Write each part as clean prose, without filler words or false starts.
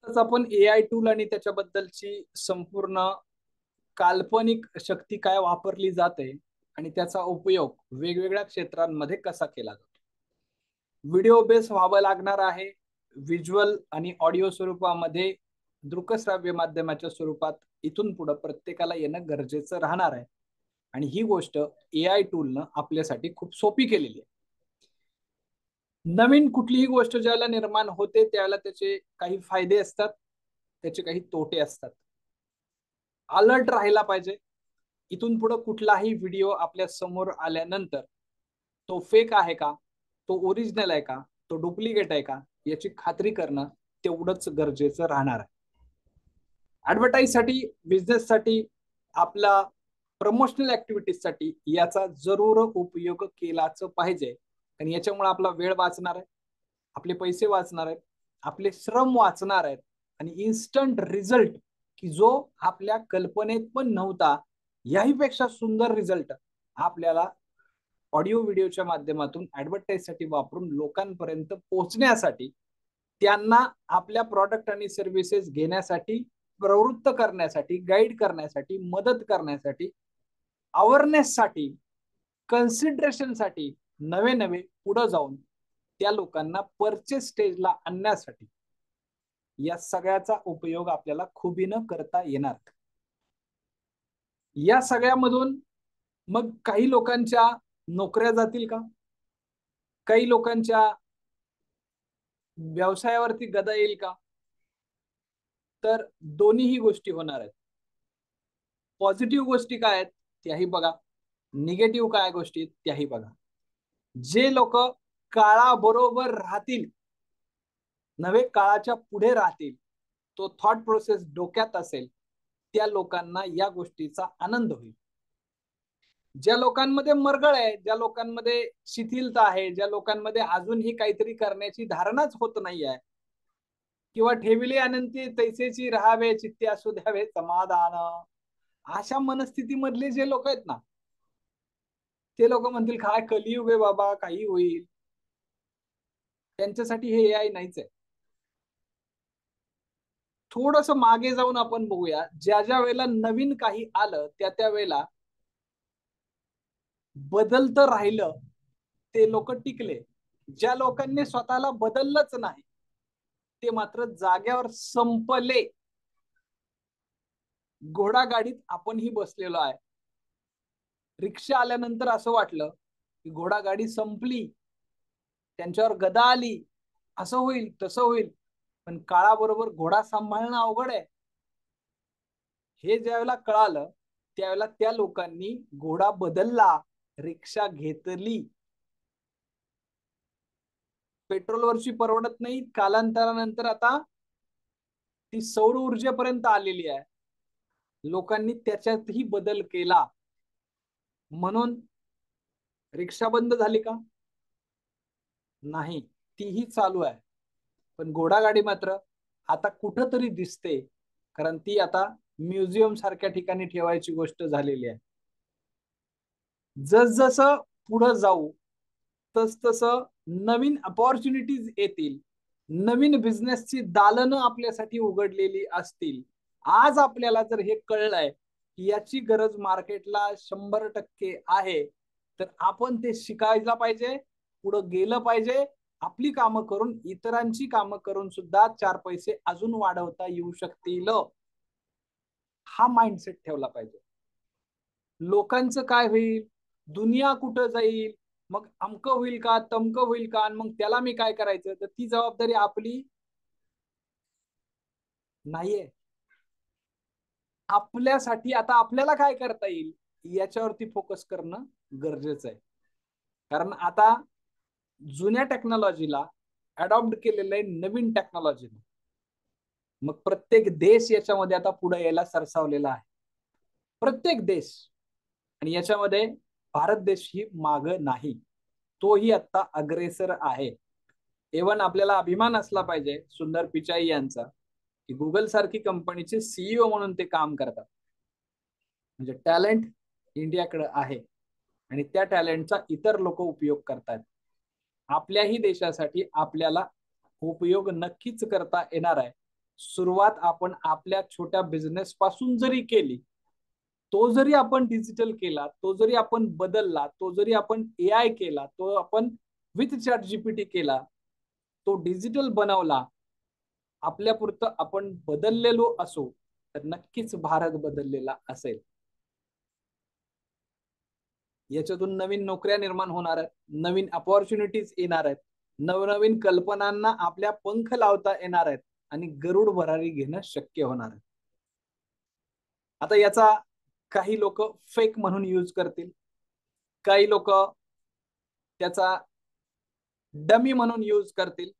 आज आपण AI tool आणि त्याच्याबद्दलची संपूर्ण काल्पनिक शक्ती काय वापरली जाते आणि त्याचा उपयोग वेगवेगळ्या क्षेत्रांमध्ये कसा केला जातो। व्हिडिओ बेस व्हावं लागणार आहे। व्हिज्युअल आणि ऑडिओ स्वरूपामध्ये, दृकश्राव्य माध्यमाच्या स्वरूपात इथून पुढे प्रत्येकाला येणं गरजेचं राहणार आहे आणि ही गोष्ट एआय टूलनं आपल्यासाठी खूप सोपी केलेली आहे। नवीन कुठलीही गोष्ट ज्याला निर्माण होते त्याला त्याचे काही फायदे असतात, त्याचे काही तोटे असतात। अलर्ट राहायला पाहिजे। इथून पुढे कुठलाही व्हिडिओ आपल्या समोर आल्यानंतर तो फेक आहे का, तो ओरिजिनल आहे का, तो डुप्लिकेट आहे का, याची खात्री करणं तेवढंच गरजेचं राहणार आहे। ॲडव्हर्टाइजसाठी, बिझनेससाठी, आपला प्रमोशनल ॲक्टिव्हिटीजसाठी याचा जरूर उपयोग केलाच पाहिजे। आणि याच्यामुळे आपला वेळ वाचणार आहे, आपले पैसे वाचणार आहेत, आपले श्रम वाचणार आहेत आणि इन्स्टंट रिझल्ट की जो आपल्या कल्पनेत पण नव्हता याही पेक्षा सुंदर रिझल्ट आपल्याला ऑडिओ व्हिडिओच्या माध्यमातून ॲडव्हर्टाइजसाठी वापरून लोकांपर्यंत पोहोचण्यासाठी, त्यांना आपल्या प्रॉडक्ट आणि सर्व्हिसेस घेण्यासाठी प्रवृत्त करण्यासाठी, गाईड करण्यासाठी, मदत करण्यासाठी, अवेअरनेससाठी, कन्सिडरेशनसाठी नवे नवे पुढे जाऊन त्या लोकांना परचेस स्टेजला आणण्यासाठी या सगळ्याचा उपयोग आपल्याला खुबीनं करता येणार। या सगळ्यामधून मग काही लोकांच्या नोकऱ्या जातील का, काही लोकांच्या व्यवसायावरती गदा येईल का, तर दोन्हीही गोष्टी होणार आहेत। पॉझिटिव्ह गोष्टी काय आहेत त्याही बघा, निगेटिव्ह काय गोष्टी त्याही बघा। जे लोक काळाबरोबर राहतील, नवे काळाच्या पुढे राहतील, तो थॉट प्रोसेस डोक्यात असेल, त्या लोकांना या गोष्टीचा आनंद होईल। ज्या लोकांमध्ये मरगळ आहे, ज्या लोकांमध्ये शिथिलता आहे, ज्या लोकांमध्ये अजूनही काहीतरी करण्याची धारणाच होत नाही आहे, किंवा ठेविले अनंती तैसेची राहावे चित्ते असू द्यावे समाधान, अशा मनस्थितीमधले जे लोक आहेत ना, ते लोक म्हणतील काय कलियुग आहे बाबा, काही होईल। त्यांच्यासाठी हे एआय नाहीच आहे। थोडस मागे जाऊन आपण बघूया, ज्या ज्या वेळेला नवीन काही आलं त्या त्या वेळेला बदलतं राहिलं ते लोक टिकले। ज्या लोकांनी स्वतःला बदललंच नाही ते मात्र जाग्यावर संपले। घोडागाडीत आपणही बसलेलो आहे। रिक्षा आल्यानंतर असं वाटलं की घोडागाडी संपली, त्यांच्यावर गदा आली, असं होईल तसं होईल, पण काळाबरोबर घोडा सांभाळणं अवघड आहे। हे ज्यावेळेला कळालं त्यावेळेला त्या लोकांनी घोडा बदलला, रिक्षा घेतली। पेट्रोलवरची परवडत नाही, कालांतरानंतर आता ती सौर ऊर्जेपर्यंत आलेली आहे, लोकांनी त्याच्यातही बदल केला। म्हणून रिक्षा बंद झाली का? नाही, तीही चालू आहे। पण घोडागाडी मात्र आता कुठंतरी दिसते, कारण ती आता म्युझियम सारख्या ठिकाणी ठेवायची गोष्ट झालेली आहे। जसजसं पुढे जाऊ तस तसं नवीन अपॉर्च्युनिटीज येतील, नवीन बिझनेसची दालनं आपल्यासाठी उघडलेली असतील। आज आपल्याला जर हे कळलंय की याची गरज मार्केटला 100% आहे, तर आपण ते शिकायला पाहिजे, पुढे गेलं पाहिजे, आपली कामं करून इतरांची कामं करून सुद्धा 4 पैसे अजून वाढवता येऊ शकतील, हा माइंडसेट ठेवला पाहिजे। लोकांचं काय होईल, दुनिया कुठं जाईल, मग अमकं होईल का, तमकं होईल का, मग त्याला मी काय करायचं, तर ती जबाबदारी आपली नाहीये। आपल्यासाठी आता आपल्याला काय करता येईल याच्यावरती फोकस करणं गरजेचं आहे। कारण आता जुन्या टेक्नॉलॉजीला अडॉप्ट केलेलं आहे नवीन टेक्नॉलॉजीने, मग प्रत्येक देश याच्यामध्ये आता पुढे यायला सरसावलेला आहे, प्रत्येक देश। आणि याच्यामध्ये भारत देश ही माग नाही, तोही आता अग्रेसर आहे। इव्हन आपल्याला अभिमान असला पाहिजे सुंदर पिचाई यांचा की गुगल सारखी कंपनीचे सीईओ म्हणून ते काम करतात। म्हणजे टॅलेंट इंडियाकडे आहे आणि त्या टॅलेंटचा इतर लोक उपयोग करतात। आपल्याही देशासाठी आपल्याला उपयोग नक्कीच करता येणार आहे। सुरुवात आपण आपल्या छोट्या बिझनेस पासून जरी केली, तो जरी आपण डिजिटल केला, तो जरी आपण बदलला, तो जरी आपण एआय केला, तो आपण विथ चॅट जीपीटी केला, तो डिजिटल बनवला, आपल्यापुरतं आपण बदललेलो असो, तर नक्कीच भारत बदललेला असेल. याच्यातून नवीन नोकऱ्या निर्माण होणार आहेत, नवीन अपॉर्च्युनिटीज येणार आहेत, नवनवीन कल्पनांना आपल्या पंख लावता येणार आहेत आणि गरुड भरारी घेणं शक्य होणार आहे. आता याचा काही लोक फेक म्हणून यूज करतील, काही लोक त्याचा डमी म्हणून यूज करतील.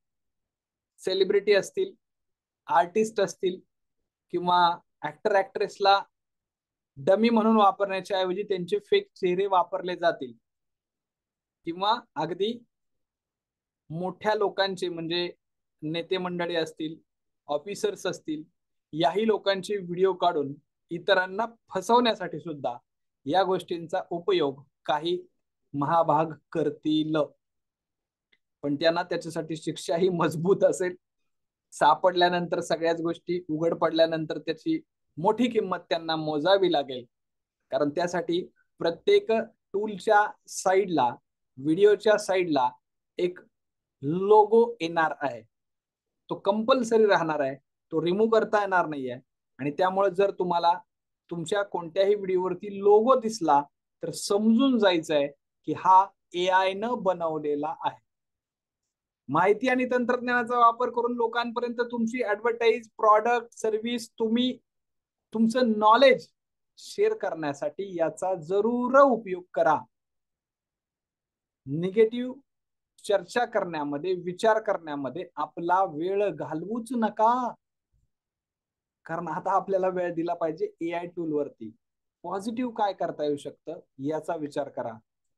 सेलिब्रिटी असतील, आर्टिस्ट असतील किंवा ऍक्टर ऍक्ट्रेसला डमी म्हणून वापरण्याच्या ऐवजी त्यांचे फेक चेहरे वापरले जातील, किंवा अगदी मोठ्या लोकांचे म्हणजे नेते मंडळी असतील, ऑफिसर्स असतील, याही लोकांचे व्हिडिओ काढून इतरांना फसवण्यासाठी सुद्धा या गोष्टींचा उपयोग काही महाभाग करतील. पण त्यांना त्याच्यासाठी शिक्षाही मजबूत असेल. सापडल्यानंतर सगळ्याच गोष्टी उघड पडल्यानंतर त्याची मोठी किंमत त्यांना मोजावी लागेल. कारण त्यासाठी प्रत्येक टूलच्या साईडला, व्हिडिओच्या साईडला एक लोगो येणार आहे. तो कंपल्सरी राहणार आहे, तो रिमूव्ह करता येणार नाहीये. आणि त्यामुळे जर तुम्हाला तुमच्या कोणत्याही व्हिडिओवरती लोगो दिसला तर समजून जायचंय की हा एआय न बनवलेला आहे. माहिती आणि तंत्रज्ञानाचा वापर करून लोकांपर्यंत तुमची ऍडव्हर्टाईज, प्रॉडक्ट, सर्व्हिस, तुम्ही तुमचं नॉलेज शेअर करण्यासाठी याचा जरूर उपयोग करा. निगेटिव्ह चर्चा करण्यामध्ये, विचार करण्यामध्ये आपला वेळ घालवूच नका. कारण आता आपल्याला वेळ दिला पाहिजे एआय टूल वरती. पॉझिटिव्ह काय करता येऊ शकतं याचा विचार करा.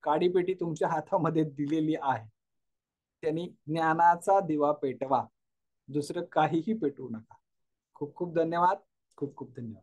काडीपेटी तुमच्या हातामध्ये दिलेली आहे, त्यांनी ज्ञानाचा दिवा पेटवा, दुसरं काहीही पेटवू नका. खूप खूप धन्यवाद. खूप खूप धन्यवाद.